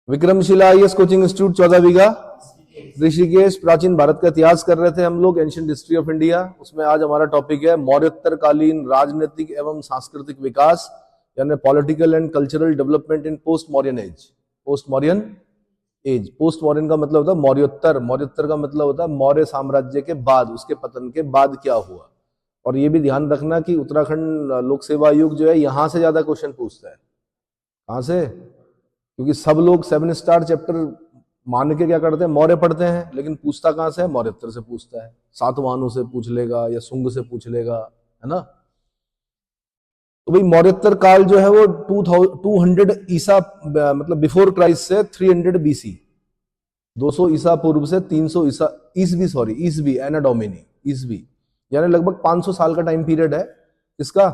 Vikramshila IAS coaching institute 14 बीघा ऋषिकेश। प्राचीन भारत का इतिहास कर रहे थे हम लोग, एंशिएंट हिस्ट्री ऑफ इंडिया। उसमें आज हमारा टॉपिक है मौर्योत्तर कालीन राजनीतिक एवं सांस्कृतिक विकास, यानी political and cultural development in post Mauryan age. Post Mauryan age, post Mauryan का मतलब होता है मौर्योत्तर, मौर्योत्तर का मतलब होता है मौर्य साम्राज्य के बाद, उसके पतन के बाद क्या हुआ। और ये भी ध्यान रखना कि उत्तराखंड लोक सेवा आयोग जो है यहां से ज्यादा क्वेश्चन पूछता है। कहां से? क्योंकि सब लोग 7 स्टार चैप्टर मान के क्या करते हैं, मौर्य पढ़ते हैं, लेकिन पूछता कहां से है? मौर्योत्तर से पूछता है। सातवाहनों से पूछ लेगा या शुंग से पूछ लेगा, है ना। तो भाई मौर्योत्तर काल जो है वो 200 ईसा मतलब बिफोर क्राइस्ट से 300 बीसी, 200 ईसा पूर्व से 300 ईसवी एना डोमिनी, ईसवी, यानी लगभग 500 साल का टाइम पीरियड है इसका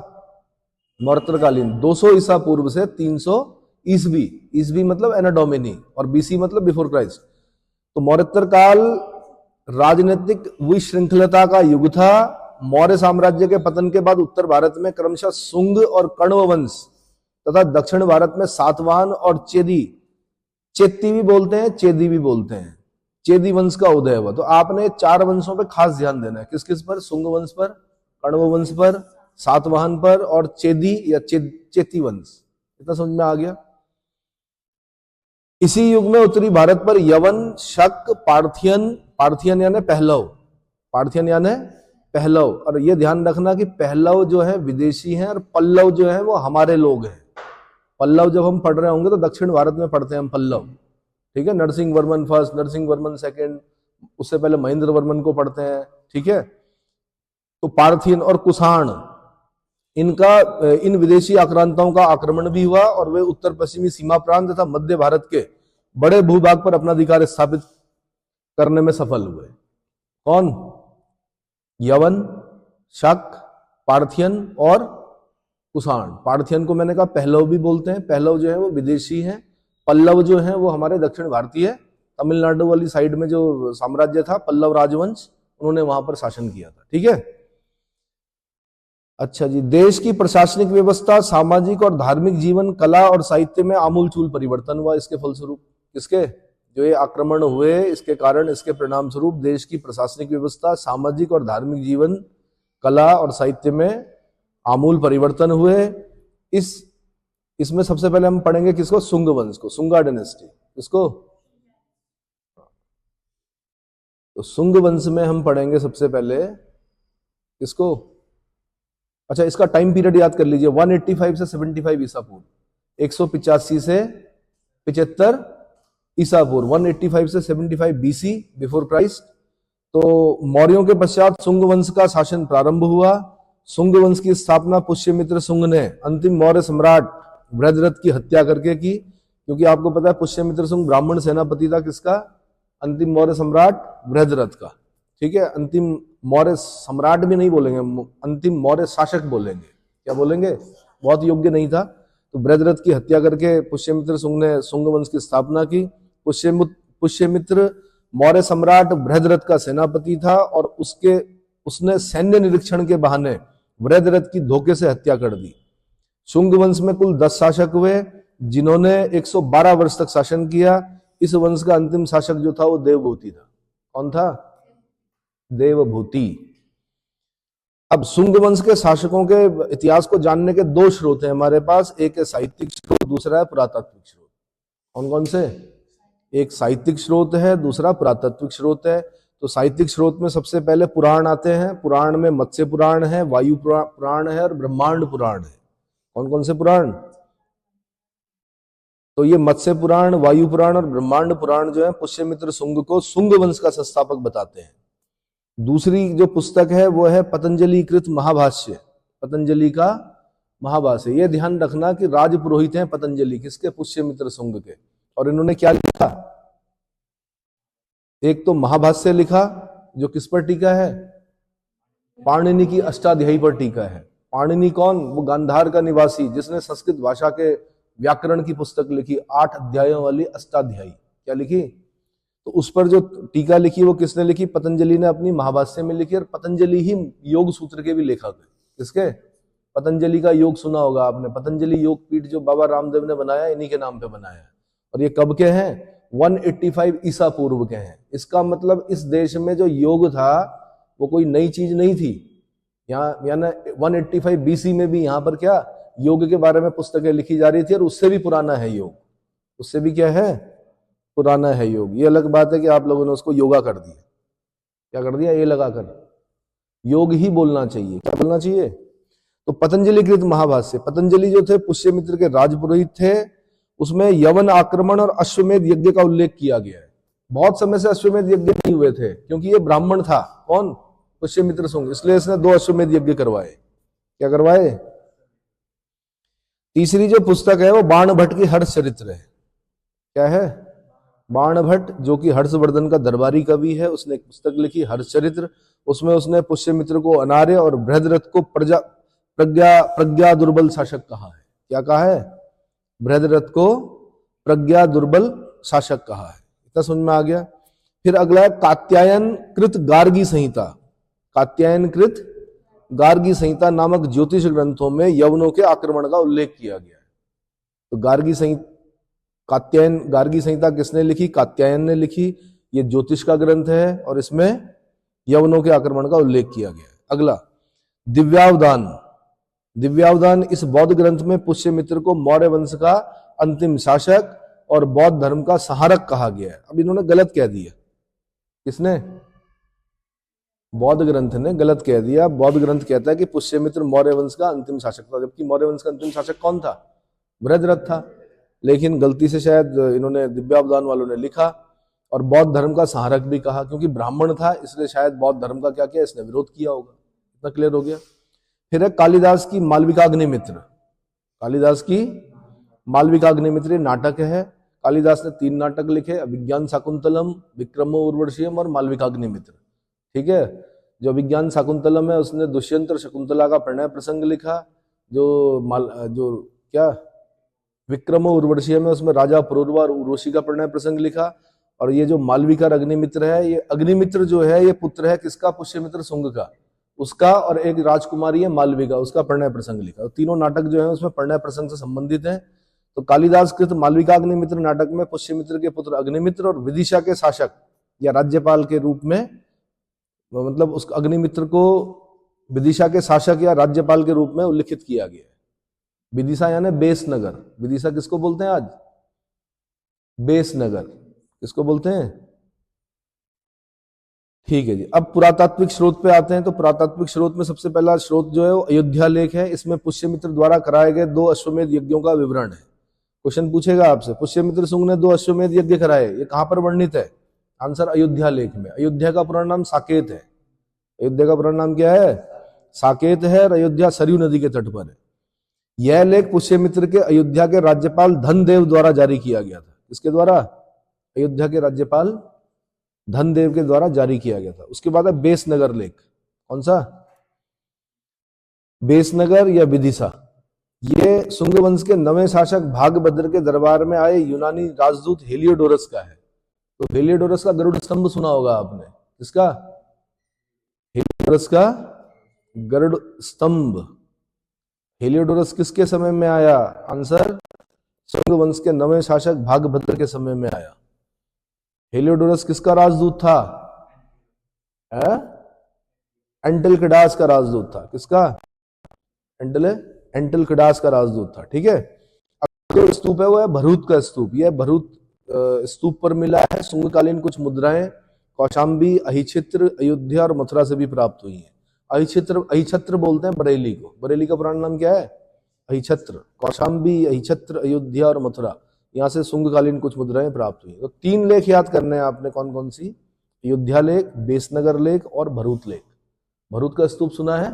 मौर्योत्तर कालीन। 200 ईसा पूर्व से 300 ईसवी, ईसवी मतलब एना डोमिनी और बीसी मतलब बिफोर क्राइस्ट। तो मौर्योत्तर काल राजनीतिक विशृंखलता का युग था। मौर्य साम्राज्य के पतन के बाद उत्तर भारत में क्रमशः शुंग और कण्व वंश तथा दक्षिण भारत में सातवाहन और चेती भी बोलते हैं, चेदी भी बोलते हैं, चेदी वंश का उदय हुआ। तो आपने 4 वंशों पर खास ध्यान देना है। किस किस पर? शुंग वंश पर, कण्व वंश पर, सातवाहन पर और चेदी या चेती वंश। इतना समझ में आ गया। इसी युग में उत्तरी भारत पर यवन, शक, पार्थियन यानी पहलव, पार्थियन यानी पहलव। और ये ध्यान रखना कि पहलव जो है विदेशी हैं और पल्लव जो है वो हमारे लोग हैं। पल्लव जब हम पढ़ रहे होंगे तो दक्षिण भारत में पढ़ते हैं हम पल्लव, ठीक है। नरसिंह वर्मन फर्स्ट, नरसिंह वर्मन सेकंड, उससे पहले महेंद्र वर्मन को पढ़ते हैं, ठीक है। तो पार्थियन और कुषाण, इन विदेशी आक्रांताओं का आक्रमण भी हुआ और वे उत्तर पश्चिमी सीमा प्रांत तथा मध्य भारत के बड़े भूभाग पर अपना अधिकार स्थापित करने में सफल हुए। कौन? यवन, शक, पार्थियन और कुषाण। पार्थियन को मैंने कहा पहलव भी बोलते हैं, पहलव जो है वो विदेशी हैं, पल्लव जो है वो हमारे दक्षिण भारतीय, तमिलनाडु वाली साइड में जो साम्राज्य था पल्लव राजवंश, उन्होंने वहां पर शासन किया था, ठीक है। अच्छा जी, देश की प्रशासनिक व्यवस्था, सामाजिक और धार्मिक जीवन, कला और साहित्य में आमूलचूल परिवर्तन हुआ इसके फलस्वरूप। किसके? जो ये आक्रमण हुए इसके कारण, इसके परिणाम स्वरूप देश की प्रशासनिक व्यवस्था, सामाजिक और धार्मिक जीवन, कला और साहित्य में आमूल परिवर्तन हुए। इसमें सबसे पहले हम पढ़ेंगे किसको? शुंग वंश को, शुंगा डायनेस्टी। किसको? तो शुंग वंश में हम पढ़ेंगे सबसे पहले किसको? अच्छा, इसका टाइम पीरियड याद कर लीजिए, 185 से 75 ईसा पूर्व, 185 से 75 ईसा पूर्व, 185 से 75 बीसी बिफोर क्राइस्ट। तो मौर्यों के पश्चात शुंग वंश का शासन प्रारंभ हुआ। शुंग वंश की स्थापना पुष्यमित्र शुंग ने अंतिम मौर्य सम्राट बृहद्रथ की हत्या करके की। क्योंकि आपको पता है पुष्यमित्र शुंग ब्राह्मण सेनापति था। किसका? अंतिम मौर्य सम्राट बृहद्रथ का, ठीक है। अंतिम मौर्य सम्राट भी नहीं बोलेंगे, अंतिम मौर्य शासक बोलेंगे। क्या बोलेंगे? बहुत योग्य नहीं था। तो बृहद्रथ की हत्या करके पुष्यमित्र शुंग ने शुंग वंश की स्थापना की। पुष्यमित्र मौर्य सम्राट बृहद्रथ का सेनापति था और उसने सैन्य निरीक्षण के बहाने बृहद्रथ की धोखे से हत्या कर दी। शुंग वंश में कुल 10 शासक हुए जिन्होंने 112 वर्ष तक शासन किया। इस वंश का अंतिम शासक जो था वो देवभूति था। कौन था? देवभूति। अब शुंग वंश के शासकों के इतिहास को जानने के 2 स्रोत हैं हमारे पास, एक है साहित्यिक स्रोत, दूसरा है पुरातात्विक स्रोत। कौन कौन से? एक साहित्यिक स्रोत है, दूसरा पुरातात्विक स्रोत है। तो साहित्यिक स्रोत में सबसे पहले पुराण आते हैं। पुराण में मत्स्य पुराण है, वायु पुराण है और ब्रह्मांड पुराण है। कौन कौन से पुराण? तो ये मत्स्य पुराण, वायु पुराण और ब्रह्मांड पुराण जो है पुष्यमित्र शुंग को शुंग वंश का संस्थापक बताते हैं। दूसरी जो पुस्तक है वो है पतंजलि कृत महाभाष्य, पतंजलि का महाभाष्य। ये ध्यान रखना कि राजपुरोहित हैं पतंजलि, किसके? पुष्यमित्र शुंग के। और इन्होंने क्या लिखा? एक तो महाभाष्य लिखा जो किस पर टीका है? पाणिनि की अष्टाध्यायी पर टीका है। पाणिनि कौन? वो गांधार का निवासी जिसने संस्कृत भाषा के व्याकरण की पुस्तक लिखी, 8 अध्यायों वाली अष्टाध्यायी। क्या लिखी? तो उस पर जो टीका लिखी वो किसने लिखी? पतंजलि ने अपनी महाभाष्य में लिखी। और पतंजलि ही योग सूत्र के भी लेखक है। किसके? पतंजलि का योग सुना होगा आपने, पतंजलि योग पीठ जो बाबा रामदेव ने बनाया, इन्हीं के नाम पे बनाया है। और ये कब के हैं? 185 ईसा पूर्व के हैं। इसका मतलब इस देश में जो योग था वो कोई नई चीज नहीं थी। यहाँ यानी 185 बीसी में भी यहाँ पर क्या योग के बारे में पुस्तकें लिखी जा रही थी, और उससे भी पुराना है योग, उससे भी क्या है, पुराना है योग। ये अलग बात है कि आप लोगों ने उसको योगा कर दिया। क्या कर दिया? ये लगाकर योग ही बोलना चाहिए। क्या बोलना चाहिए? तो पतंजलि कृत महाभाष्य, पतंजलि जो थे पुष्यमित्र के राजपुरोहित थे, उसमें यवन आक्रमण और अश्वमेध यज्ञ का उल्लेख किया गया है। बहुत समय से अश्वमेध यज्ञ नहीं हुए थे क्योंकि ये ब्राह्मण था। कौन? पुष्यमित्र सुंग, इसलिए इसने 2 अश्वमेध यज्ञ करवाए। क्या करवाए? तीसरी जो पुस्तक है वो बाण भट्ट की हर्ष चरित्र है। क्या है? बाण भट्ट, जो कि हर्षवर्धन का दरबारी कवि है, उसने एक पुस्तक लिखी हर्ष चरित्र। उसमें उसने पुष्यमित्र को अनार्य और बृहद्रथ को प्रज्ञा दुर्बल शासक कहा है। क्या कहा है? बृहद्रथ को प्रज्ञा दुर्बल शासक कहा है। इतना समझ में आ गया। फिर अगला है कात्यायन कृत गार्गी संहिता। कात्यायन कृत गार्गी संहिता नामक ज्योतिष ग्रंथों में यवनों के आक्रमण का उल्लेख किया गया है। तो गार्गी संहिता किसने लिखी? कात्यायन ने लिखी। ये ज्योतिष का ग्रंथ है और इसमें यवनों के आक्रमण का उल्लेख किया गया है। अगला दिव्यावदान। दिव्यावदान इस बौद्ध ग्रंथ में पुष्यमित्र को मौर्य वंश का अंतिम शासक और बौद्ध धर्म का सहारक कहा गया है। अब इन्होंने गलत कह दिया। किसने? बौद्ध ग्रंथ ने गलत कह दिया। बौद्ध ग्रंथ कहता है कि पुष्यमित्र मौर्य वंश का अंतिम शासक था, जबकि मौर्य वंश का अंतिम शासक कौन था? बृहद्रथ था। लेकिन गलती से शायद इन्होंने दिव्यावदान वालों ने लिखा और बौद्ध धर्म का सहारक भी कहा, क्योंकि ब्राह्मण था इसलिए शायद बौद्ध धर्म का क्या किया, इसने विरोध किया होगा। इतना क्लियर हो गया। फिर है कालिदास की मालविकाग्निमित्र। कालिदास की मालविकाग्निमित्र नाटक है। कालिदास ने 3 नाटक लिखे, अभिज्ञान शाकुंतलम, विक्रमो उर्वशीयम और मालविकाग्निमित्र। ठीक है। जो अभिज्ञान शाकुंतलम है उसने दुष्यंत और शकुंतला का प्रणय प्रसंग लिखा। जो क्या विक्रमो उर्वशीयम है उसमें राजा पुरूरवा और उर्वशी का प्रणय प्रसंग लिखा। और ये जो मालविका अग्निमित्र है, ये अग्निमित्र जो है ये पुत्र है किसका? पुष्यमित्र शुंग का, उसका। और एक राजकुमारी है मालविका, उसका प्रणय प्रसंग लिखा। तीनों नाटक जो है उसमें प्रणय प्रसंग से संबंधित है। तो कालिदास कृत मालविका अग्निमित्र नाटक में पुष्यमित्र के पुत्र अग्निमित्र और विदिशा के शासक या राज्यपाल के रूप में, मतलब उस अग्निमित्र को विदिशा के शासक या राज्यपाल के रूप में उल्लिखित किया गया है। विदिशा यानी बेसनगर। विदिशा किसको बोलते हैं आज? बेसनगर। किसको बोलते हैं? ठीक है जी। अब पुरातात्विक स्रोत पे आते हैं। तो पुरातात्विक स्रोत में सबसे पहला स्रोत जो है वो अयोध्या लेख है। इसमें पुष्यमित्र द्वारा कराए गए 2 अश्वमेध यज्ञों का विवरण है। क्वेश्चन पूछेगा आपसे, पुष्यमित्र शुंग ने 2 अश्वमेध यज्ञ कराए, ये कहां पर वर्णित है? आंसर अयोध्या लेख में। अयोध्या का पूरा नाम साकेत है। अयोध्या का पूरा नाम क्या है? साकेत है। और अयोध्या सरयू नदी के तट पर है। यह लेख पुष्यमित्र के अयोध्या के राज्यपाल धनदेव द्वारा जारी किया गया था। किसके द्वारा? अयोध्या के राज्यपाल धनदेव के द्वारा जारी किया गया था। उसके बाद है बेसनगर लेख। कौन सा? बेसनगर या विदिशा। ये शुंग वंश के 9वें शासक भागभद्र के दरबार में आए यूनानी राजदूत हेलियोडोरस का है। तो हेलियोडोरस का गरुड़ स्तंभ सुना होगा आपने। किसका? हेलियोडोरस का गरुड़ स्तंभ। हेलियोडोरस किसके समय में आया? आंसर शुंग वंश के 9वें शासक भागभद्र के समय में आया। हेलियोडोरस किसका राजदूत था? एंटिलकिडास का राजदूत था। किसका? एंटिलकिडास का राजदूत था। ठीक है। अब जो स्तूप है वो है भरूत का स्तूप। यह भरूत स्तूप पर मिला है। शुंगकालीन कुछ मुद्राएं कौशाम्बी, अहिछित्र, अयोध्या और मथुरा से भी प्राप्त हुई हैं। अहिछत्र बोलते हैं बरेली को। बरेली का पुराना नाम क्या है? अहिछत्र। कौशाम्बी, अहिछत्र, अयोध्या और मथुरा, यहां से शुंगकालीन कुछ मुद्राएं प्राप्त हुई। तो 3 लेख याद करने हैं आपने। कौन कौन सी? अयोध्या लेख, बेसनगर लेख और भरूत लेख। भरूत का स्तूप सुना है?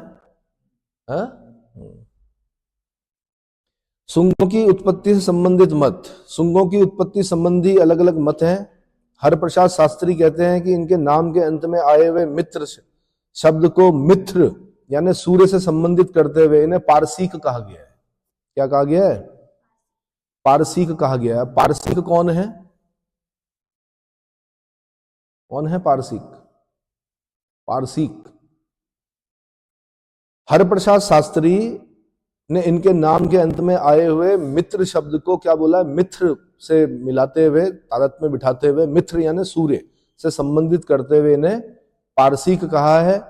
शुंगों की उत्पत्ति से संबंधित मत। शुंगों की उत्पत्ति संबंधी अलग अलग मत हैं। हरप्रसाद शास्त्री कहते हैं कि इनके नाम के अंत में आए हुए मित्र शब्द को मित्र यानी सूर्य से संबंधित करते हुए इन्हें पारसीक कहा गया है। क्या कहा गया है? पारसीक कहा गया है। पारसीक कौन है? कौन है पारसीक? पारसीक हरप्रसाद शास्त्री ने इनके नाम के अंत में आए हुए मित्र शब्द को क्या बोला? मित्र से मिलाते हुए, तादाद में बिठाते हुए, मित्र यानी सूर्य से संबंधित करते हुए इन्हें पारसीक कहा है।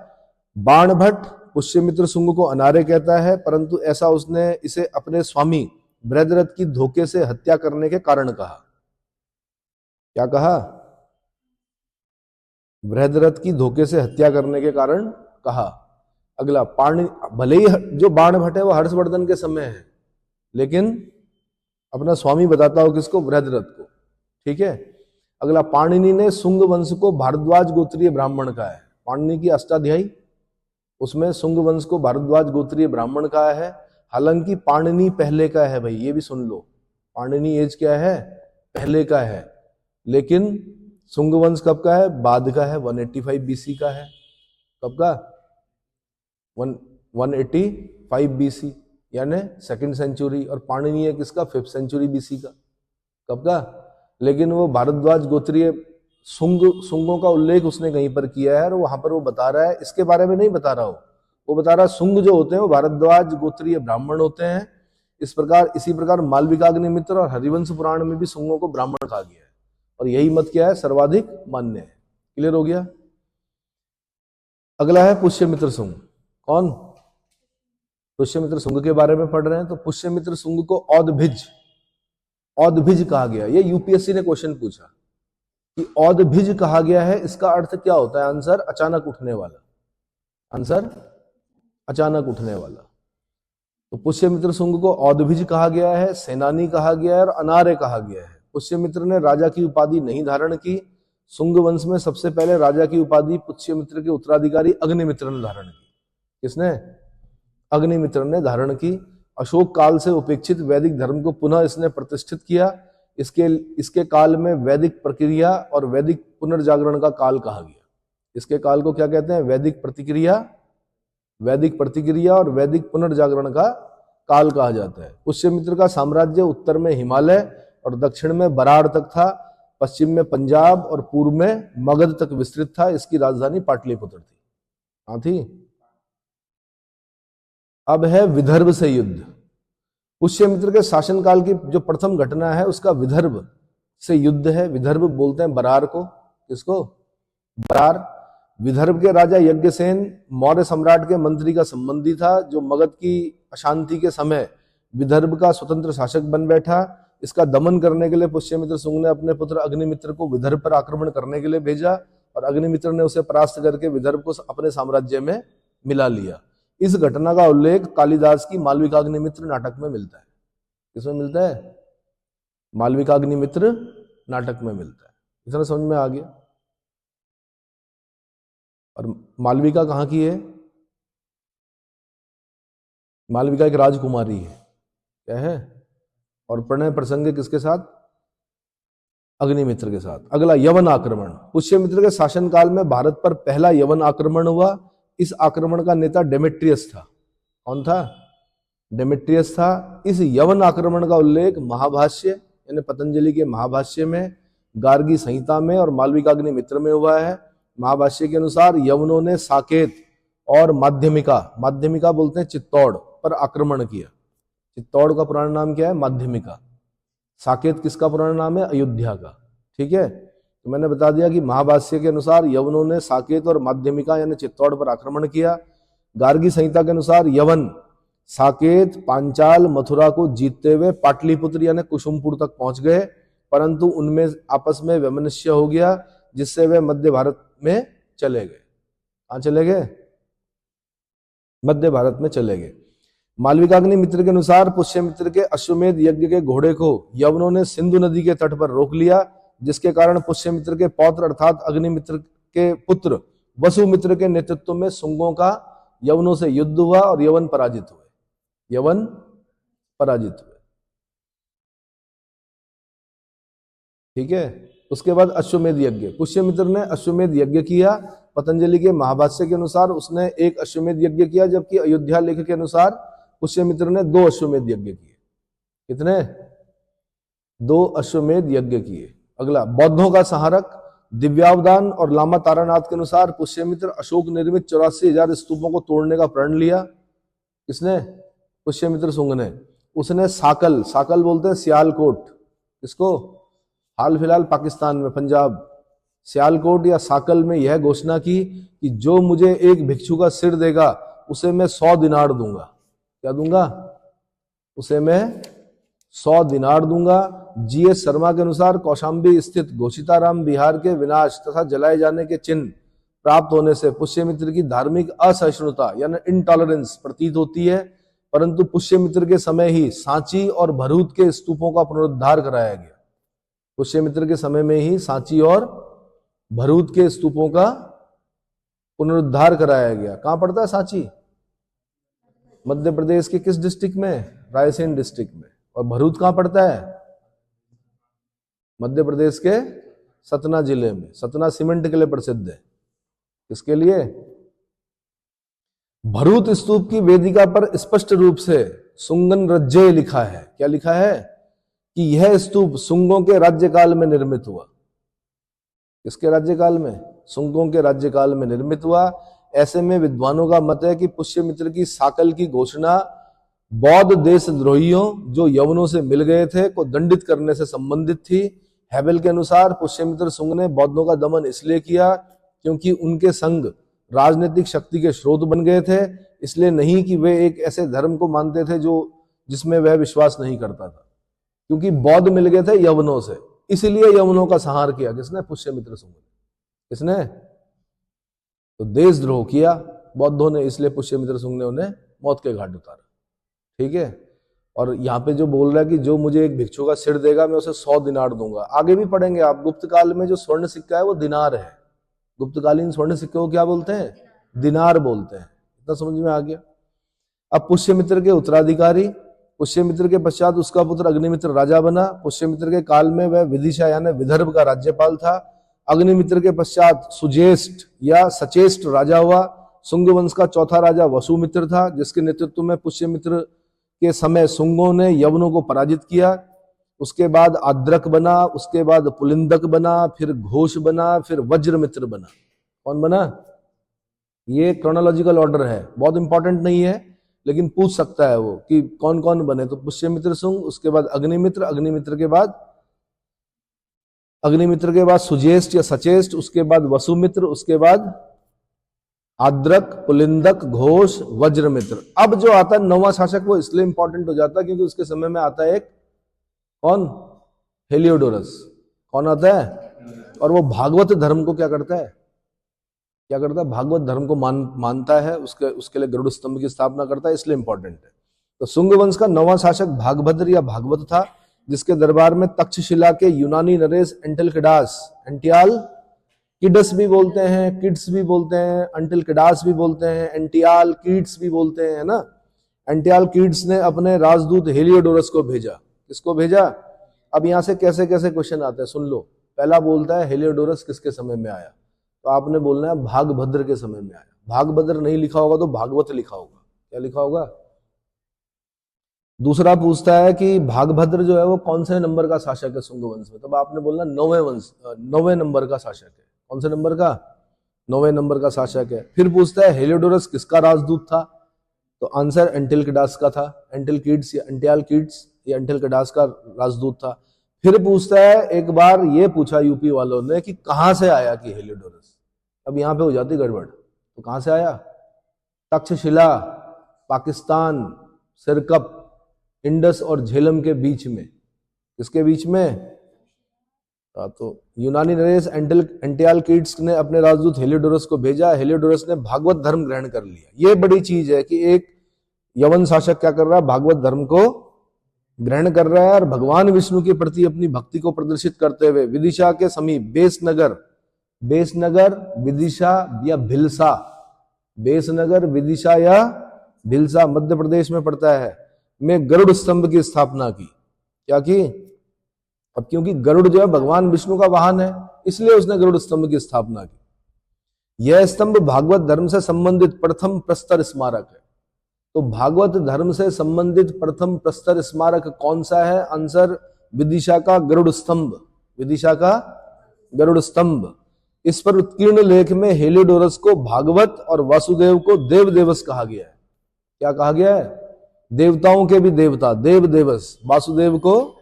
बाणभट्ट पुष्यमित्र शुंग को अनार्य कहता है, परंतु ऐसा उसने इसे अपने स्वामी बृहद्रथ की धोखे से हत्या करने के कारण कहा। क्या कहा? बृहद्रथ की धोखे से हत्या करने के कारण कहा। अगला, पाणि भले ही जो बाणभट्ट है वो हर्षवर्धन के समय है, लेकिन अपना स्वामी बताता हो किसको? बृहद्रथ को। ठीक है। अगला, पाणिनि ने शुंग वंश को भारद्वाज गोत्रीय ब्राह्मण कहा है। पाणिनि की अष्टाध्यायी, उसमें शुंग वंश को भारद्वाज गोत्रीय ब्राह्मण कहा है। हालांकि पाणिनि पहले का है भाई, ये भी सुन लो, पाणिनि एज क्या है? पहले का है, लेकिन शुंग वंश कब का है? बाद का है, 185 बीसी का है। कब का? 185 बीसी यानी सेकंड सेंचुरी। और पाणिनि है किसका? 5th सेंचुरी बीसी का। कब का? लेकिन वो भारद्वाज गोत्रीय शुंगों का उल्लेख उसने कहीं पर किया है, और वहां पर वो बता रहा है, इसके बारे में नहीं बता रहा हो, वो बता रहा है शुंग जो होते हैं वो भारद्वाज गोत्रीय ब्राह्मण होते हैं। इसी प्रकार मालविकाग्निमित्र और हरिवंश पुराण में भी शुंगों को ब्राह्मण कहा गया है, और यही मत क्या है? सर्वाधिक मान्य है। क्लियर हो गया? अगला है पुष्यमित्र शुंग। कौन? पुष्यमित्र शुंग के बारे में पढ़ रहे हैं। तो पुष्यमित्र शुंग को औदभिज कहा गया। ये यूपीएससी ने क्वेश्चन पूछा कि औदभिज कहा गया है, इसका अर्थ क्या होता है? आंसर, अचानक उठने वाला। आंसर, अचानक उठने वाला। तो पुष्यमित्र शुंग को औदभिज कहा गया है, सेनानी कहा गया है और अनार्य कहा गया है। पुष्यमित्र ने राजा की उपाधि नहीं धारण की। शुंग वंश में सबसे पहले राजा की उपाधि पुष्यमित्र के उत्तराधिकारी अग्निमित्र ने धारण की। किसने? अग्निमित्र ने धारण की। अशोक काल से उपेक्षित वैदिक धर्म को पुनः इसने प्रतिष्ठित किया। इसके काल में वैदिक प्रक्रिया और वैदिक पुनर्जागरण का काल कहा गया। इसके काल को क्या कहते हैं? वैदिक प्रतिक्रिया और वैदिक पुनर्जागरण का काल कहा जाता है। पुष्यमित्र का साम्राज्य उत्तर में हिमालय और दक्षिण में बराड़ तक था, पश्चिम में पंजाब और पूर्व में मगध तक विस्तृत था। इसकी राजधानी पाटलिपुत्र थी। कहां थी? अब है विदर्भ से युद्ध। पुष्यमित्र के शासनकाल की जो प्रथम घटना है उसका विदर्भ से युद्ध है। विदर्भ बोलते हैं बरार को। किसको? बरार। विदर्भ के राजा यज्ञसेन मौर्य सम्राट के मंत्री का संबंधी था, जो मगध की अशांति के समय विदर्भ का स्वतंत्र शासक बन बैठा। इसका दमन करने के लिए पुष्यमित्र शुंग ने अपने पुत्र अग्निमित्र को विदर्भ पर आक्रमण करने के लिए भेजा, और अग्निमित्र ने उसे परास्त करके विदर्भ को अपने साम्राज्य में मिला लिया। इस घटना का उल्लेख कालिदास की मालविकाग्निमित्र नाटक में मिलता है। किसमें मिलता है? मालविकाग्निमित्र नाटक में मिलता है। इतना समझ में आ गया? और मालविका कहाँ की है? मालविका एक राजकुमारी है। क्या है? और प्रणय प्रसंग किसके साथ? अग्निमित्र के साथ। अगला, यवन आक्रमण। पुष्यमित्र के शासनकाल में भारत पर पहला यवन आक्रमण हुआ। इस आक्रमण का नेता डेमेट्रियस था। कौन था? डेमेट्रियस था। इस यवन आक्रमण का उल्लेख महाभाष्य यानी पतंजलि के महाभाष्य में, गार्गी संहिता में और मालविकाग्निमित्र में हुआ है। महाभाष्य के अनुसार यवनों ने साकेत और माध्यमिका बोलते हैं चित्तौड़ पर आक्रमण किया। चित्तौड़ का पुराना नाम क्या है? माध्यमिका। साकेत किसका पुराना नाम है? अयोध्या का। ठीक है। तो मैंने बता दिया कि महाभाष्य के अनुसार यवनों ने साकेत और माध्यमिका यानी चित्तौड़ पर आक्रमण किया। गार्गी संहिता के अनुसार यवन साकेत, पांचाल, मथुरा को जीतते हुए पाटलिपुत्र यानी कुसुमपुर तक पहुंच गए, परंतु उनमें आपस में वैमनस्य हो गया, जिससे वे मध्य भारत में चले गए। कहां चले गए? मध्य भारत में चले गए। मालविकाग्निमित्र के अनुसार पुष्यमित्र के अश्वमेध यज्ञ के घोड़े को यवनों ने सिंधु नदी के तट पर रोक लिया, जिसके कारण पुष्यमित्र के पौत्र अर्थात अग्निमित्र के पुत्र वसुमित्र के नेतृत्व में शुंगों का यवनों से युद्ध हुआ और यवन पराजित हुए। ठीक है। उसके बाद अश्वमेध यज्ञ। पुष्यमित्र ने अश्वमेध यज्ञ किया। पतंजलि के महाभाष्य के अनुसार उसने एक अश्वमेध यज्ञ किया, जबकि अयोध्या लेख के अनुसार पुष्यमित्र ने 2 अश्वमेध यज्ञ किए। कितने? 2 अश्वमेध यज्ञ किए। अगला, बौद्धों का संहारक। दिव्यावदान और लामा तारानाथ के अनुसार पुष्यमित्र अशोक निर्मित 84,000 स्तूपों को तोड़ने का प्रण लिया। किसने? पुष्यमित्र शुंग ने। उसने साकल बोलते हैं सियालकोट, किसको? हाल फिलहाल पाकिस्तान में पंजाब सियालकोट या साकल में यह घोषणा की कि जो मुझे एक भिक्षु का सिर देगा उसे मैं 100 दिनार दूंगा। क्या दूंगा? उसे मैं 100 दिनार दूंगा। जीएस शर्मा के अनुसार कौशाम्बी स्थित घोषिताराम विहार के विनाश तथा जलाए जाने के चिन्ह प्राप्त होने से पुष्यमित्र की धार्मिक असहिष्णुता यानी इनटॉलरेंस प्रतीत होती है, परंतु पुष्यमित्र के समय ही सांची और भरूच के स्तूपों का पुनरुद्धार कराया गया। पुष्यमित्र के समय में ही सांची और भरूच के स्तूपों का पुनरुद्धार कराया गया। कहां पड़ता है सांची? मध्य प्रदेश के किस डिस्ट्रिक्ट में? रायसेन डिस्ट्रिक्ट में। और भरूच कहां पड़ता है? मध्य प्रदेश के सतना जिले में। सतना सीमेंट के लिए प्रसिद्ध है। किसके लिए? भरूच स्तूप की वेदिका पर स्पष्ट रूप से सुंगन रज्जे लिखा है। क्या लिखा है? कि यह स्तूप सुंगों के राज्यकाल में निर्मित हुआ। किसके राज्यकाल में? सुंगों के राज्यकाल में निर्मित हुआ। ऐसे में विद्वानों का मत है कि पुष्यमित्र की साकल की घोषणा बौद्ध देशद्रोहियों जो यवनों से मिल गए थे को दंडित करने से संबंधित थी। हैबल के अनुसार पुष्यमित्र सुंग ने बौद्धों का दमन इसलिए किया क्योंकि उनके संग राजनीतिक शक्ति के स्रोत बन गए थे, इसलिए नहीं कि वे एक ऐसे धर्म को मानते थे जो जिसमें वह विश्वास नहीं करता था। क्योंकि बौद्ध मिल गए थे यवनों से, इसलिए यवनों का संहार किया। किसने? पुष्यमित्र सुंग ने। किसने? तो देशद्रोह किया बौद्धों ने, इसलिए पुष्यमित्र सुंग ने उन्हें मौत के घाट उतारा। ठीक है। और यहाँ पे जो बोल रहा है कि जो मुझे एक भिक्षु का सिर देगा मैं उसे 100 दिनार दूंगा। आगे भी पढ़ेंगे आप, गुप्त काल में जो स्वर्ण सिक्का है वो दिनार है। गुप्तकालीन स्वर्ण सिक्के को क्या बोलते हैं? दिनार बोलते हैं। इतना समझ में आ गया। अब पुष्यमित्र के उत्तराधिकारी, पुष्यमित्र के पश्चात उसका पुत्र अग्निमित्र राजा बना। पुष्यमित्र के काल में वह विदिशा यानी विदर्भ का राज्यपाल था। अग्निमित्र के पश्चात सुज्येष्ठ या सचेष्ट राजा हुआ। सुंग वंश का चौथा राजा वसुमित्र था, जिसके नेतृत्व में पुष्यमित्र के समय सुंगों ने यवनों को पराजित किया। उसके बाद आद्रक बना, उसके बाद पुलिंदक बना, फिर घोष बना, फिर वज्रमित्र बना। कौन बना? ये क्रोनोलॉजिकल ऑर्डर है, बहुत इंपॉर्टेंट नहीं है, लेकिन पूछ सकता है वो कि कौन कौन बने। तो पुष्यमित्र सुंग, उसके बाद अग्निमित्र, अग्निमित्र के बाद सुज्येष्ठ या सचेष्ट, उसके बाद वसुमित्र, उसके बाद आद्रक, पुलिंदक, घोष, वज्रमित्र। अब जो आता है नौवां शासक वो इसलिए इंपॉर्टेंट हो जाता है क्योंकि उसके समय में आता है एक कौन? हेलियोडोरस। कौन आता है? और वो भागवत धर्म को क्या करता है? क्या करता है? भागवत धर्म को मानता है, उसके लिए गरुड़ स्तंभ की स्थापना करता है, इसलिए इंपॉर्टेंट है। तो सुंग वंश का नौवां शासक भागभद्र या भागवत था, जिसके दरबार में तक्षशिला के यूनानी नरेश एंटियालकिडस भी बोलते हैं, किड्स भी बोलते हैं, एंटिलकिडास भी बोलते हैं, एंटियालकिड्स भी बोलते हैं, है ना। एंटियालकिड्स ने अपने राजदूत हेलियोडोरस को भेजा। किसको भेजा? अब यहां से कैसे कैसे क्वेश्चन आते हैं, सुन लो। पहला बोलता है हेलियोडोरस किसके समय में आया, तो आपने बोलना है भागभद्र के समय में आया। भागभद्र नहीं लिखा होगा तो भागवत लिखा होगा। क्या लिखा होगा? दूसरा पूछता है कि भागभद्र जो है वो कौन से नंबर का शासक है सुंग वंश में, तब आपने बोलना 9वें नंबर का शासक है। कौन से नंबर का? 9वें नंबर का शासक है। फिर पूछता है हेलियोडोरस किसका राजदूत था, तो आंसर एंटिलकिडास का था। एंटिलकिड्स या एंटियालकिड्स या एंटिलकिडास का राजदूत था। फिर पूछता है, एक बार ये पूछा यूपी वालों ने कि कहां से आया कि हेलियोडोरस। अब यहां पे हो जाती गड़बड़। तो कहां से आया? तक्षशिला, पाकिस्तान, सिरकप, इंडस और झेलम के बीच में। किसके बीच में? तो यूनानी नरेश एंटियालकिड्स ने अपने राजदूत हेलियोडोरस को भेजा। हेलियोडोरस ने भागवत धर्म ग्रहण कर लिया। ये बड़ी चीज है कि एक यवन शासक क्या कर रहा है? भागवत धर्म को ग्रहण कर रहा है और भगवान विष्णु के प्रति अपनी भक्ति को प्रदर्शित करते हुए विदिशा के समीप बेसनगर, विदिशा या भिलसा, बेसनगर, विदिशा या भिलसा मध्य प्रदेश में पड़ता है, में गरुड़ स्तंभ की स्थापना की। क्या की? अब क्योंकि गरुड़ जो है भगवान विष्णु का वाहन है, इसलिए उसने गरुड़ स्तंभ की स्थापना की। यह स्तंभ भागवत धर्म से संबंधित प्रथम प्रस्तर स्मारक है। तो भागवत धर्म से संबंधित प्रथम प्रस्तर स्मारक कौन सा है? आंसर विदिशा का गरुड़ स्तंभ। विदिशा का गरुड़ स्तंभ। इस पर उत्कीर्ण लेख में हेलियोडोरस को भागवत और वासुदेव को देव देवस कहा गया है। क्या कहा गया है? देवताओं के भी देवता, देव देवस। वासुदेव को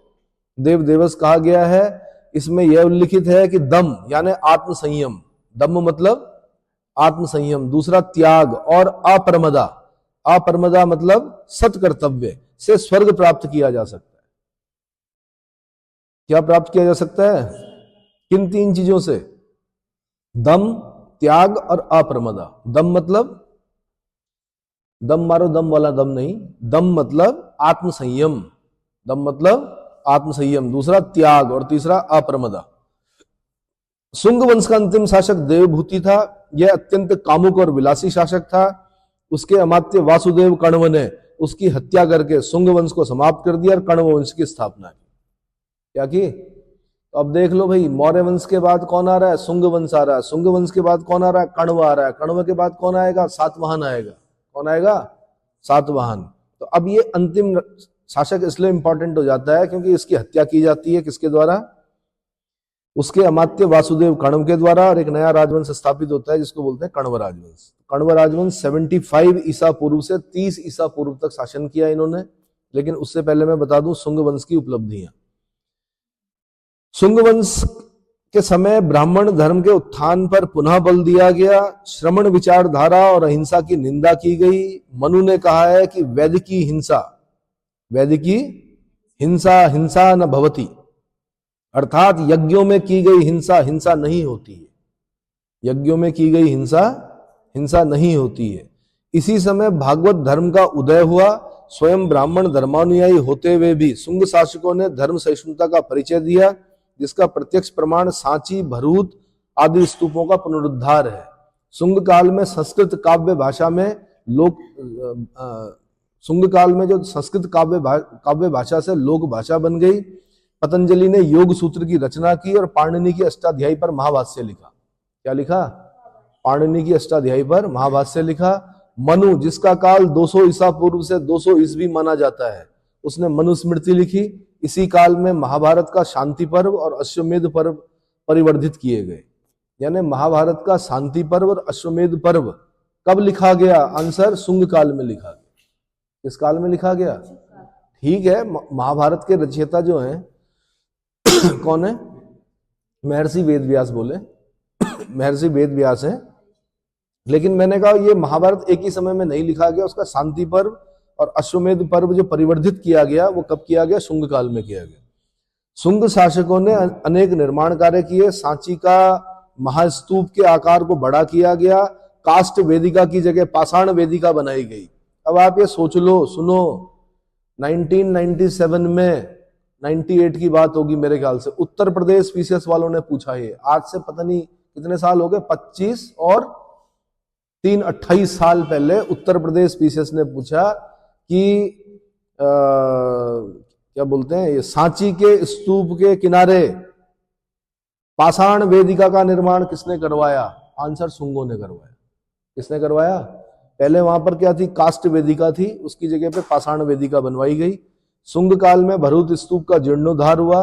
देव देवस कहा गया है। इसमें यह उल्लिखित है कि दम यानी आत्म संयम, दम मतलब आत्म संयम, दूसरा त्याग और अपरमदा, अपरमदा मतलब सत कर्तव्य से स्वर्ग प्राप्त किया जा सकता है। क्या प्राप्त किया जा सकता है? किन तीन चीजों से? दम, त्याग और अपरमदा। दम मतलब दम मारो दम वाला दम नहीं, दम मतलब आत्म संयम, दम मतलब आत्म संयम, दूसरा त्याग और तीसरा अपरमदा। शुंग वंश का अंतिम शासक देवभूति था। यह अत्यंत कामुक और विलासी शासक था। उसके अमात्य वासुदेव कण्व ने उसकी हत्या करके शुंग वंश को समाप्त कर दिया और कण्व वंश की स्थापना की। क्या की? तो अब देख लो भाई, मौर्य वंश के बाद कौन आ रहा है? शुंग वंश आ रहा है। शुंग वंश के बाद कौन आ रहा है? कण्व आ रहा है। कण्व के बाद कौन आएगा? सातवाहन आएगा। कौन आएगा? सातवाहन। तो अब ये अंतिम शासक इसलिए इंपॉर्टेंट हो जाता है क्योंकि इसकी हत्या की जाती है किसके द्वारा? उसके अमात्य वासुदेव कण्व के द्वारा, और एक नया राजवंश स्थापित होता है जिसको बोलते हैं कण्व राजवंश। कण्व राजवंश 75 ईसा पूर्व से 30 ईसा पूर्व तक शासन किया इन्होंने। लेकिन उससे पहले मैं बता दूं शुंग वंश की उपलब्धियां। शुंग वंश के समय ब्राह्मण धर्म के उत्थान पर पुनः बल दिया गया। श्रमण विचारधारा और अहिंसा की निंदा की गई। मनु ने कहा है कि वैदिकी हिंसा, वैदिकी हिंसा हिंसा न भवति, अर्थात यज्ञों में की गई हिंसा हिंसा नहीं होती है। यज्ञों में की गई हिंसा हिंसा नहीं होती है। इसी समय भागवत धर्म का उदय हुआ। स्वयं ब्राह्मण धर्मानुयायी होते हुए भी शुंग शासकों ने धर्म सहिष्णुता का परिचय दिया, जिसका प्रत्यक्ष प्रमाण सांची, भरूच आदि स्तूपों का पुनरुद्धार है। शुंग काल में संस्कृत काव्य भाषा में शुंग काल में जो संस्कृत काव्य भाषा से लोक भाषा बन गई। पतंजलि ने योग सूत्र की रचना की और पाणिनि की अष्टाध्यायी पर महाभाष्य लिखा। क्या लिखा? पाणिनि की अष्टाध्यायी पर महाभाष्य लिखा। मनु, जिसका काल 200 ईसा पूर्व से 200 ईस्वी माना जाता है, उसने मनुस्मृति लिखी। इसी काल में महाभारत का शांति पर्व और अश्वमेध पर्व परिवर्धित किए गए। यानी महाभारत का शांति पर्व और अश्वमेध पर्व कब लिखा गया? आंसर, शुंग काल में लिखा गया। किस काल में लिखा गया? ठीक है, महाभारत के रचयिता जो हैं कौन है? महर्षि वेदव्यास बोले महर्षि वेदव्यास हैं। लेकिन मैंने कहा ये महाभारत एक ही समय में नहीं लिखा गया। उसका शांति पर्व और अश्वमेध पर्व जो परिवर्धित किया गया वो कब किया गया? शुंग काल में किया गया। शुंग शासकों ने अनेक निर्माण कार्य किए। सांची का महास्तूप के आकार को बड़ा किया गया। काष्ठ वेदिका की जगह पाषाण वेदिका बनाई गई। अब आप ये सोच लो, सुनो, 1997 में 98 की बात होगी मेरे ख्याल से, उत्तर प्रदेश पीसीएस वालों ने पूछा। ये आज से पता नहीं कितने साल हो गए, 25 और 3 28 साल पहले उत्तर प्रदेश पीसीएस ने पूछा कि क्या बोलते हैं, ये सांची के स्तूप के किनारे पाषाण वेदिका का निर्माण किसने करवाया? आंसर, शुंगों ने करवाया। किसने करवाया? पहले वहां पर क्या थी? काष्ठ वेदिका थी, उसकी जगह पे पाषाण वेदिका बनवाई गई। शुंग काल में भरूच स्तूप का जीर्णोद्धार हुआ।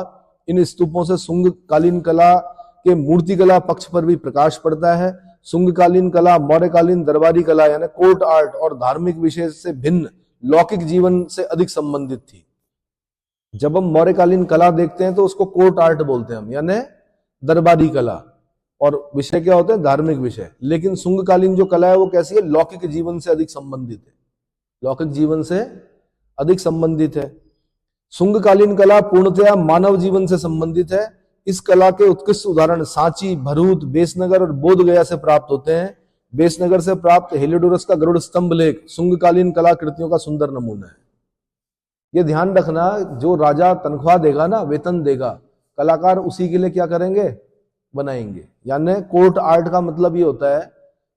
इन स्तूपों से शुंग कालीन कला के मूर्तिकला पक्ष पर भी प्रकाश पड़ता है। शुंग कालीन कला मौर्यकालीन दरबारी कला यानी कोर्ट आर्ट और धार्मिक विषय से भिन्न लौकिक जीवन से अधिक संबंधित थी। जब हम मौर्यकालीन कला देखते हैं तो उसको कोर्ट आर्ट बोलते हैं हम, यानी दरबारी कला, और विषय क्या होते हैं? धार्मिक विषय। लेकिन शुंगकालीन जो कला है वो कैसी है? लौकिक जीवन से अधिक संबंधित है, लौकिक जीवन से अधिक संबंधित है। शुंगकालीन कला पूर्णतया मानव जीवन से संबंधित है। इस कला के उत्कृष्ट उदाहरण सांची, भरूच, बेसनगर और बोध गया से प्राप्त होते हैं। बेसनगर से प्राप्त हेलियोडोरस का गरुड़ स्तंभ लेख शुंगकालीन कलाकृतियों का सुंदर नमूना है। ये ध्यान रखना, जो राजा तनख्वाह देगा ना, वेतन देगा, कलाकार उसी के लिए क्या करेंगे? बनाएंगे। यानी कोर्ट आर्ट का मतलब ये होता है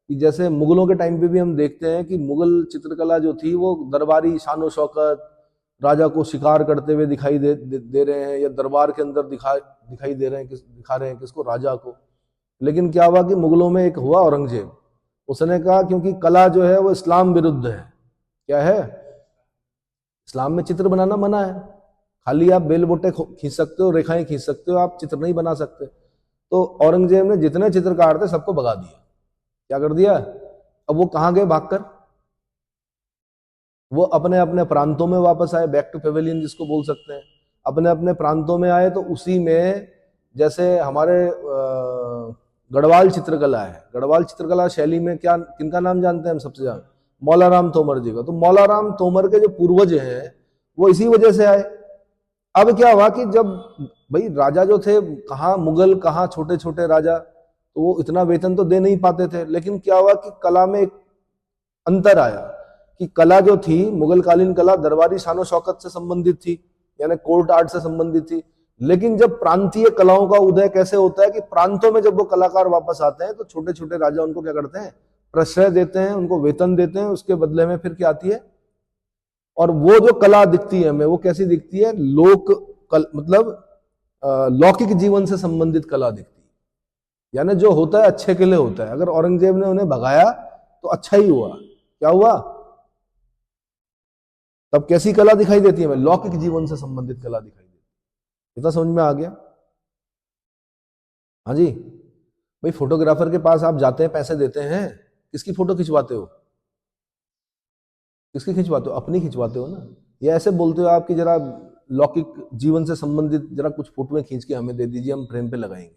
कि जैसे मुगलों के टाइम पे भी हम देखते हैं कि मुगल चित्रकला जो थी वो दरबारी शानो शौकत, राजा को शिकार करते हुए दिखाई दे रहे हैं, या दरबार के अंदर दिखाई दे रहे हैं, दिखा रहे हैं किसको? राजा को। लेकिन क्या हुआ कि मुगलों में एक हुआ औरंगजेब, उसने कहा क्योंकि कला जो है वो इस्लाम विरुद्ध है। क्या है? इस्लाम में चित्र बनाना मना है। खाली आप बेल बोटे खींच सकते हो, रेखाएं खींच सकते हो, आप चित्र नहीं बना सकते। तो औरंगजेब ने जितने चित्रकार थे सबको भगा दिया। क्या कर दिया? अब वो कहां गए भागकर? वो अपने अपने प्रांतों में वापस आए, बैक टू पेवेलियन जिसको बोल सकते हैं। अपने अपने प्रांतों में आए, तो उसी में जैसे हमारे गढ़वाल चित्रकला है, गढ़वाल चित्रकला शैली में क्या किनका नाम जानते हैं हम सबसे ज्यादा? मौलाराम तोमर जी का। तो मौलाराम तोमर के जो पूर्वज हैं वो इसी वजह से आए। अब क्या हुआ कि जब भाई राजा जो थे, कहाँ मुगल, कहाँ छोटे छोटे राजा, तो वो इतना वेतन तो दे नहीं पाते थे। लेकिन क्या हुआ कि कला में एक अंतर आया कि कला जो थी, मुगल कालीन कला दरबारी शानो शौकत से संबंधित थी, यानी कोर्ट आर्ट से संबंधित थी। लेकिन जब प्रांतीय कलाओं का उदय कैसे होता है कि प्रांतों में जब वो कलाकार वापस आते हैं तो छोटे छोटे राजा उनको क्या करते हैं? प्रश्रय देते हैं, उनको वेतन देते हैं। उसके बदले में फिर क्या आती है? और वो जो कला दिखती है हमें, वो कैसी दिखती है? मतलब लौकिक जीवन से संबंधित कला दिखती है। यानी जो होता है अच्छे के लिए होता है। अगर औरंगजेब ने उन्हें भगाया तो अच्छा ही हुआ। क्या हुआ? तब कैसी कला दिखाई देती है हमें? लौकिक जीवन से संबंधित कला दिखाई देती है। इतना समझ में आ गया? हाँ जी भाई, फोटोग्राफर के पास आप जाते हैं, पैसे देते हैं, किसकी फोटो खिंचवाते हो? किसकी खिंचवाते हो? अपनी खिंचवाते हो ना। या ऐसे बोलते हो आप कि जरा लौकिक जीवन से संबंधित जरा कुछ फोटोएं खींच के हमें दे दीजिए, हम फ्रेम पे लगाएंगे।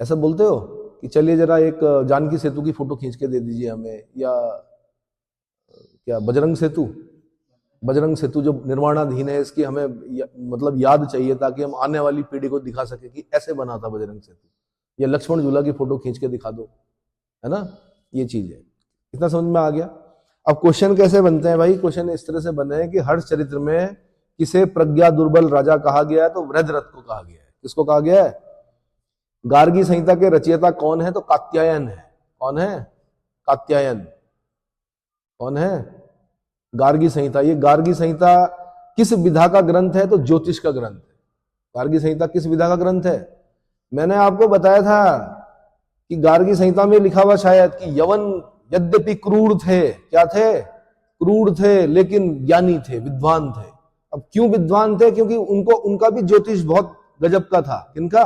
ऐसा बोलते हो कि चलिए जरा एक जानकी सेतु की फोटो खींच के दे दीजिए हमें, या क्या बजरंग सेतु जो निर्माणाधीन है, इसकी हमें मतलब याद चाहिए, ताकि हम आने वाली पीढ़ी को दिखा सके कि ऐसे बना था बजरंग सेतु। या लक्ष्मण झूला की फोटो खींच के दिखा दो, है ना। ये चीज है। इतना समझ में आ गया? अब क्वेश्चन कैसे बनते हैं भाई? क्वेश्चन इस तरह से बने हैं कि हर्ष चरित्र में किसे प्रज्ञा दुर्बल राजा कहा गया है? तो वृद्धरथ को कहा गया है। किसको कहा गया है? गार्गी संहिता के रचयिता कौन है? तो कात्यायन है। कौन है? कात्यायन। कौन है? गार्गी संहिता। ये गार्गी संहिता किस विधा का ग्रंथ है? तो ज्योतिष का ग्रंथ है। गार्गी संहिता किस विधा का ग्रंथ है? मैंने आपको बताया था कि गार्गी संहिता में लिखा हुआ शायद कि यवन यद्यपि क्रूर थे, क्या थे? क्रूर थे, लेकिन ज्ञानी थे, विद्वान थे। अब क्यों विद्वान थे? क्योंकि उनका भी ज्योतिष बहुत गजब का था। किनका?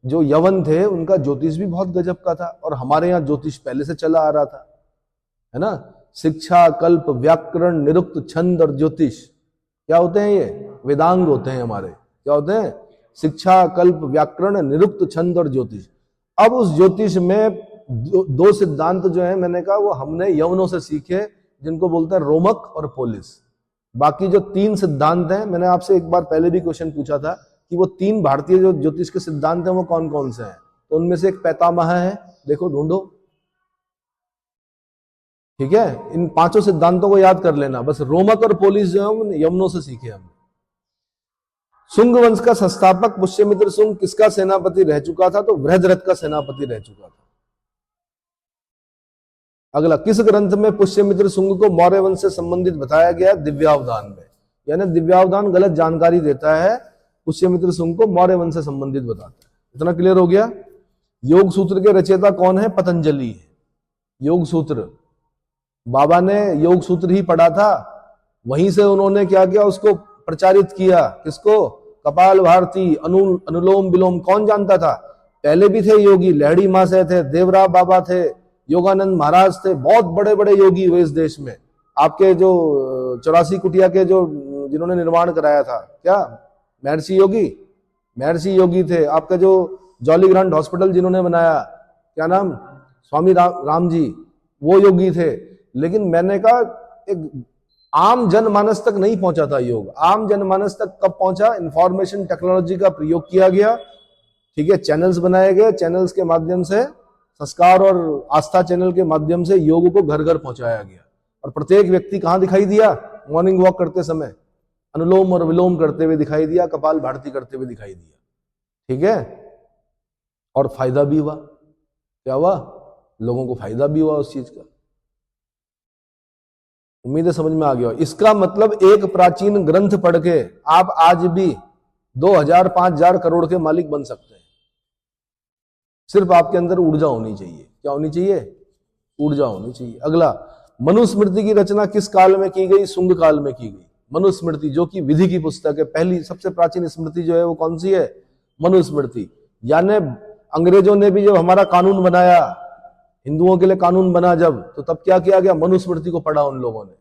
जो यवन थे उनका ज्योतिष भी बहुत गजब का था। और हमारे यहाँ ज्योतिष पहले से चला आ रहा था, है ना। शिक्षा, कल्प, व्याकरण, निरुक्त, छंद और ज्योतिष क्या होते हैं? ये वेदांग होते हैं हमारे। क्या होते हैं? शिक्षा, कल्प, व्याकरण, निरुक्त, छंद और ज्योतिष। अब उस ज्योतिष में दो सिद्धांत जो है, मैंने कहा वो हमने यवनों से सीखे, जिनको बोलते हैं रोमक और पोलिस। बाकी जो 3 सिद्धांत हैं, मैंने आपसे एक बार पहले भी क्वेश्चन पूछा था कि वो 3 भारतीय जो ज्योतिष के सिद्धांत हैं वो कौन कौन से हैं? तो उनमें से एक पैतामह है, देखो ढूंढो। ठीक है, इन 5 सिद्धांतों को याद कर लेना। बस रोमक और पोलिस जो है यवनों से सीखे हमने। शुंग वंश का संस्थापक पुष्यमित्र शुंग किसका सेनापति रह चुका था? तो वृद्धरथ का सेनापति रह चुका था। अगला, किस ग्रंथ में पुष्यमित्र शुंग को मौर्य वंश से संबंधित बताया गया? दिव्यावधान में। यानी दिव्यावधान गलत जानकारी देता है, पुष्यमित्र शुंग को मौर्य वंश से संबंधित बताता है। इतना क्लियर हो गया? योग सूत्र के रचयिता कौन है? पतंजलि है। योग सूत्र, बाबा ने योग सूत्र ही पढ़ा था, वहीं से उन्होंने क्या किया? उसको प्रचारित किया। किसको? कपाल भारती, अनुलोम विलोम। कौन जानता था? पहले भी थे योगी, लहड़ी महाशय थे, देवराव बाबा थे, योगानंद महाराज थे, बहुत बड़े बड़े योगी हुए इस देश में। आपके जो 84 कुटिया के जो जिन्होंने निर्माण कराया था, क्या महर्षि योगी थे। आपका जो जॉली ग्रांट हॉस्पिटल जिन्होंने बनाया, क्या नाम? स्वामी राम जी, वो योगी थे। लेकिन मैंने कहा एक आम जनमानस तक नहीं पहुंचा था योग। आम जनमानस तक कब पहुंचा? इंफॉर्मेशन टेक्नोलॉजी का प्रयोग किया गया, ठीक है, चैनल्स बनाए गए, चैनल्स के माध्यम से, संस्कार और आस्था चैनल के माध्यम से योग को घर घर पहुंचाया गया। और प्रत्येक व्यक्ति कहां दिखाई दिया? मॉर्निंग वॉक करते समय अनुलोम और विलोम करते हुए दिखाई दिया, कपाल भारती करते हुए दिखाई दिया, ठीक है। और फायदा भी हुआ। क्या हुआ? लोगों को फायदा भी हुआ उस चीज का। उम्मीद है समझ में आ गया। इसका मतलब एक प्राचीन ग्रंथ पढ़ के आप आज भी 2000 5000 करोड़ के मालिक बन सकते हैं। सिर्फ आपके अंदर ऊर्जा होनी चाहिए। क्या होनी चाहिए? ऊर्जा होनी चाहिए। अगला, मनुस्मृति की रचना किस काल में की गई? शुंग काल में की गई। मनुस्मृति जो कि विधि की पुस्तक है, पहली सबसे प्राचीन स्मृति जो है वो कौन सी है? मनुस्मृति। यानी अंग्रेजों ने भी जब हमारा कानून बनाया, हिंदुओं के लिए कानून बना जब, तो तब क्या किया गया? मनुस्मृति को पढ़ा उन लोगों ने।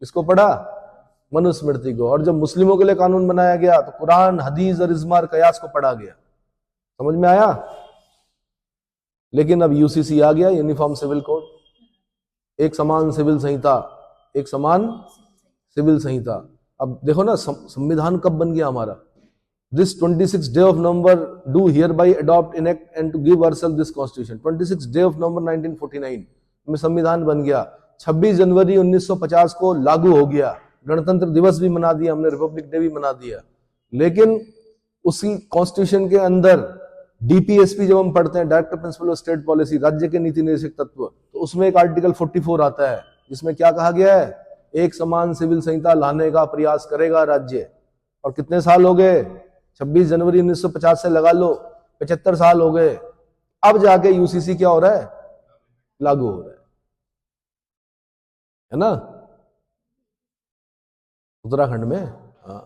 किसको पढ़ा? मनुस्मृति को। और जब मुस्लिमों के लिए कानून बनाया गया तो कुरान, हदीस और इजमार कयास को पढ़ा गया। समझ में आया? लेकिन अब यूसीसी आ गया, यूनिफॉर्म सिविल कोड, एक समान सिविल संहिता, एक समान सिविल संहिता। अब देखो ना संविधान कब बन गया हमारा? This 26th day of November do hereby adopt, enact and to give ourselves this constitution. 26th day of November 1949 में संविधान बन गया। 26 जनवरी 1950 को लागू हो गया। गणतंत्र दिवस भी मना दिया हमने, रिपब्लिक डे भी मना दिया। लेकिन उसी कॉन्स्टिट्यूशन के अंदर डीपीएसपी जब हम पढ़ते हैं, director principle of state policy, राज्य के नीति निर्देशक तत्व, तो उसमें एक आर्टिकल 44 आता है जिसमें क्या कहा गया है? एक समान सिविल संहिता लाने का प्रयास करेगा राज्य। और कितने साल हो गए? 26 जनवरी 1950 से लगा लो 75 साल हो गए। अब जाके यूसीसी क्या हो रहा है? लागू हो रहा है ना, उत्तराखंड में। हाँ।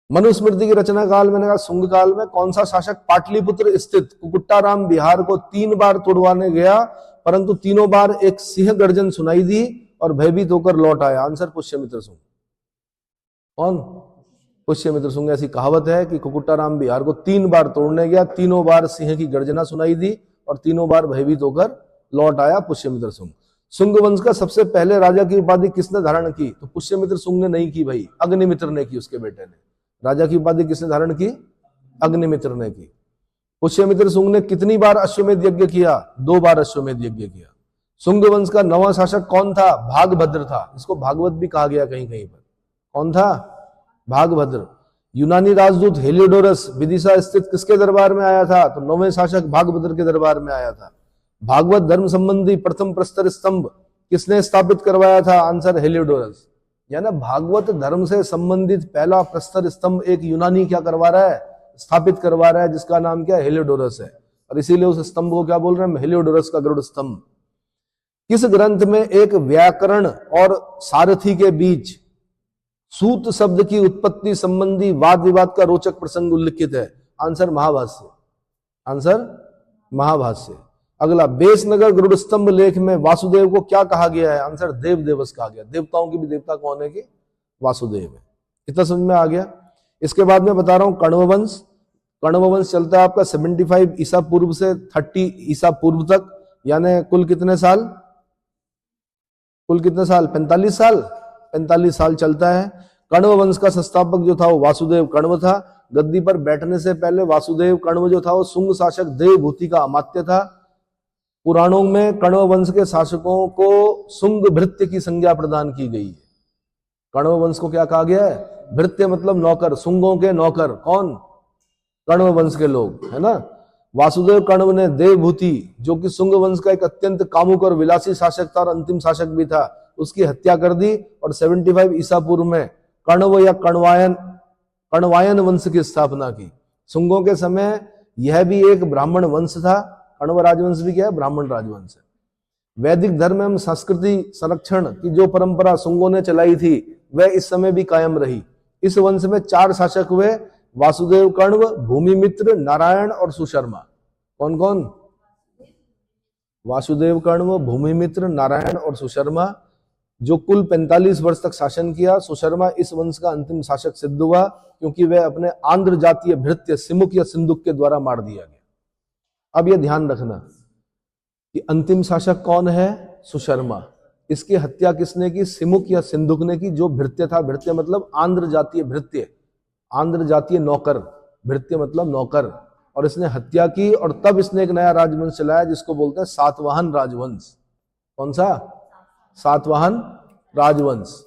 मनुस्मृति की रचना काल, मैंने कहा शुंग काल में कौन सा शासक पाटलिपुत्र स्थित कुकुट्टाराम बिहार को 3 बार तोड़वाने गया, परंतु तीनों बार एक सिंह गर्जन सुनाई दी और भयभीत होकर लौट आया? आंसर पुष्यमित्र शुंग। कौन? पुष्यमित्र शुंग। ऐसी कहावत है कि कुकुट्टाराम बिहार को 3 बार तोड़ने गया, तीनों बार सिंह की गर्जना सुनाई दी और तीनों बार भयभीत होकर लौट आया पुष्यमित्र शुंग। शुंग वंश का सबसे पहले राजा की उपाधि किसने धारण की? तो पुष्यमित्र शुंग ने नहीं की भाई, अग्निमित्र ने की, उसके बेटे ने। राजा की उपाधि किसने धारण की? अग्निमित्र ने की। पुष्यमित्र शुंग ने कितनी बार अश्वमेध यज्ञ किया? 2 बार अश्वमेध यज्ञ किया। शुंग वंश का 9वां शासक कौन था? भागभद्र था। इसको भागवत भी कहा गया कहीं कहीं पर। कौन था? भागभद्र। यूनानी राजदूत हेलियोडोरस विदिशा स्थित किसके दरबार में आया था? तो 9वें शासक भागभद्र के दरबार में आया था। भागवत धर्म संबंधी प्रथम प्रस्तर स्तंभ किसने स्थापित करवाया था? Answer Heliodorus. यानी भागवत धर्म से संबंधित पहला प्रस्तर स्तंभ एक यूनानी क्या करवा रहा है? स्थापित करवा रहा है, जिसका नाम क्या? हेलियोडोरस है। और इसीलिए उस स्तंभ को क्या बोल रहे हैं? हेलियोडोरस का गरुड़ स्तंभ। किस ग्रंथ में एक व्याकरण और सारथी के बीच सूत शब्द की उत्पत्ति संबंधी वाद विवाद का रोचक प्रसंग उल्लिखित है? आंसर महाभाष्य। आंसर महाभाष्य। अगला, बेसनगर गरुड़ स्तंभ लेख में वासुदेव को क्या कहा गया है? आंसर देव देवस कहा गया। देवताओं की भी देवता कौन है? कि वासुदेव है। इतना समझ में आ गया। इसके बाद मैं बता रहा हूं कण्व वंश। कण्व वंश चलता है आपका 75 ईसा पूर्व से 30 ईसा पूर्व तक, यानी कुल कितने साल? कुल कितने साल? 45 साल। 45 साल चलता है। कण्व वंश का संस्थापक जो था वो वासुदेव कण्व था। गद्दी पर बैठने से पहले वासुदेव कण्व जो था वो शुंग शासक देवभूति का अमात्य था। पुराणों में कण्व वंश के शासकों को शुंग भृत्य की संज्ञा प्रदान की गई है। कण्व वंश को क्या कहा गया है? भृत्य मतलब नौकर, शुंगों के नौकर। कौन? कण्व वंश के लोग, है ना। वासुदेव कण्व ने देवभूति, जो कि शुंग वंश का एक अत्यंत कामुक और विलासी शासक था और अंतिम शासक भी था, उसकी हत्या कर दी और 75 ईसा पूर्व में कण्व या कण्वायन वंश की स्थापना की। शुंगों के समय यह भी एक ब्राह्मण वंश था। कण्व राजवंश भी क्या है? ब्राह्मण राजवंश है। वैदिक धर्म एवं संस्कृति संरक्षण की जो परंपरा शुंगों ने चलाई थी वह इस समय भी कायम रही। इस वंश में 4 शासक हुए, वासुदेव कण्व, भूमिमित्र, नारायण और सुशर्मा। कौन कौन? वासुदेव कण्व, भूमिमित्र, नारायण और सुशर्मा, जो कुल 45 वर्ष तक शासन किया। सुशर्मा इस वंश का अंतिम शासक सिद्ध हुआ क्योंकि वह अपने आंध्र जातीय भृत्य सिमुक या सिंधुक के द्वारा मार दिया गया। अब यह ध्यान रखना कि अंतिम शासक कौन है? सुशर्मा। इसकी हत्या किसने की? सिमुक या सिंधुक ने की, जो भृत्य था। भृत्य मतलब आंध्र जातीय भृत्य, आंध्र जातीय नौकर। भृत्य मतलब नौकर। और इसने हत्या की और तब इसने एक नया राजवंश चलाया जिसको बोलते हैं सातवाहन राजवंश। कौन सा? सातवाहन राजवंश।